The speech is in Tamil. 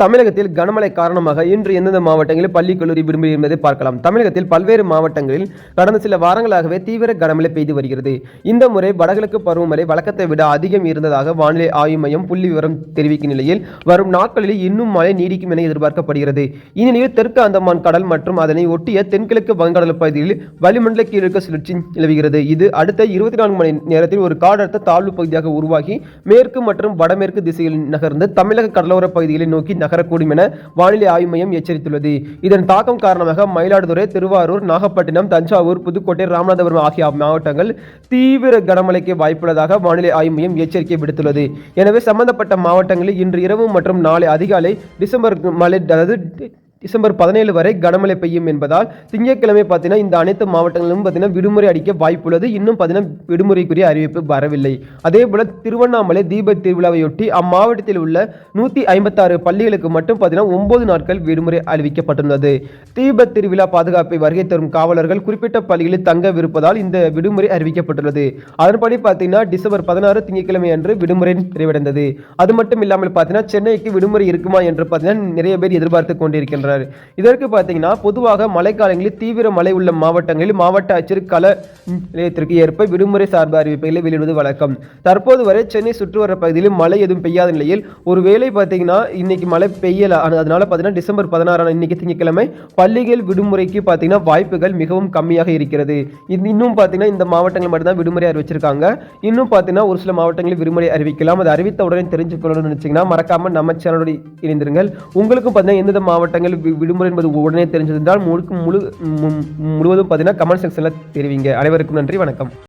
தமிழகத்தில் கனமழை காரணமாக இன்று எந்தெந்த மாவட்டங்களில் பள்ளி கல்லூரி விடுமுறை என்பதை பார்க்கலாம். தமிழகத்தில் பல்வேறு மாவட்டங்களில் கடந்த சில வாரங்களாகவே தீவிர கனமழை பெய்து வருகிறது. இந்த முறை வடகிழக்கு பருவமழை வழக்கத்தை விட அதிகம் இருந்ததாக வானிலை ஆய்வு மையம் புள்ளி விவரம் தெரிவிக்கும் நிலையில் வரும் நாட்களில் இன்னும் மழை நீடிக்கும் என எதிர்பார்க்கப்படுகிறது. இந்நிலையில் தெற்கு அந்தமான் கடல் மற்றும் அதனை ஒட்டிய தென்கிழக்கு வங்கடல் பகுதியில் வளிமண்டல கீழடுக்கு சுழற்சி நிலவுகிறது. இது அடுத்த 24 மணி நேரத்தில் ஒரு காற்றழுத்த தாழ்வு பகுதியாக உருவாகி மேற்கு மற்றும் வடமேற்கு திசையில் நகர்ந்து தமிழக கடலோர பகுதிகளை நோக்கி நகரக்கூடும் என வானிலை ஆய்வு மையம் எச்சரித்துள்ளது. இதன் தாக்கம் காரணமாக மயிலாடுதுறை, திருவாரூர், நாகப்பட்டினம், தஞ்சாவூர், புதுக்கோட்டை, ராமநாதபுரம் ஆகிய மாவட்டங்கள் தீவிர கனமழைக்கு வாய்ப்புள்ளதாக வானிலை ஆய்வு மையம் எச்சரிக்கை விடுத்துள்ளது. எனவே சம்பந்தப்பட்ட மாவட்டங்களில் இன்று இரவு மற்றும் நாளை அதிகாலை டிசம்பர் 17 வரை கனமழை பெய்யும் என்பதால் திங்கட்கிழமை பார்த்தீங்கன்னா இந்த அனைத்து மாவட்டங்களிலும் பார்த்தீங்கன்னா விடுமுறை அடிக்க வாய்ப்புள்ளது. இன்னும் பார்த்தீங்கன்னா விடுமுறைக்குரிய அறிவிப்பு வரவில்லை. அதேபோல திருவண்ணாமலை தீப திருவிழாவையொட்டி அம்மாவட்டத்தில் உள்ள 156 பள்ளிகளுக்கு மட்டும் பார்த்தீங்கன்னா 9 நாட்கள் விடுமுறை அறிவிக்கப்பட்டுள்ளது. தீப திருவிழா பாதுகாப்பை வருகை தரும் காவலர்கள் குறிப்பிட்ட பள்ளிகளில் தங்கவிருப்பதால் இந்த விடுமுறை அறிவிக்கப்பட்டுள்ளது. அதன்படி பார்த்தீங்கன்னா டிசம்பர் 16 திங்கட்கிழமை அன்று விடுமுறை நிறைவடைந்தது. அது மட்டும் இல்லாமல் பார்த்தீங்கன்னா சென்னைக்கு விடுமுறை இருக்குமா என்று பார்த்தீங்கன்னா நிறைய பேர் எதிர்பார்த்து கொண்டிருக்கின்றனர். இதற்கு பார்த்தீங்கன்னா பொதுவாக மழைக்காலங்களில் தீவிர மழை உள்ள மாவட்டங்களில் மாவட்ட ஆட்சியர் கள நிலையத்திற்கு ஏற்ப விடுமுறை சார்பு அறிவிப்புகளை வெளியிடுவது வழக்கம். தற்போது வரை சென்னை சுற்றுவர பகுதியில் மழை எதுவும் பெய்யாத நிலையில் ஒருவேளை பார்த்தீங்கன்னா இன்னைக்கு மழை பெய்யல, அதனால பார்த்தீங்கன்னா டிசம்பர் 16 இன்னைக்கு திங்கட்கிழமை பள்ளிகள் விடுமுறைக்கு பார்த்தீங்கன்னா வாய்ப்புகள் மிகவும் கம்மியாக இருக்கிறது. இன்னும் பார்த்தீங்கன்னா இந்த மாவட்டங்கள் மட்டும்தான் விடுமுறை அறிவிச்சிருக்காங்க. இன்னும் பார்த்தீங்கன்னா ஒரு சில மாவட்டங்களில் விடுமுறை அறிவிக்கலாம். அது அறிவித்த உடனே தெரிஞ்சுக்கணும்னு நினைச்சீங்கன்னா மறக்காம நம்ம சேனலோடு இணைந்திருங்கள். உங்களுக்கும் பார்த்தீங்கன்னா எந்தெந்த மாவட்டங்கள் விடுமுறை என்பது உடனே தெரிஞ்சிருந்தால் முழுவதும் பார்த்தீங்கன்னா கமெண்ட் செக்ஷன்ல தெரிவிங்க. அனைவருக்கும் நன்றி, வணக்கம்.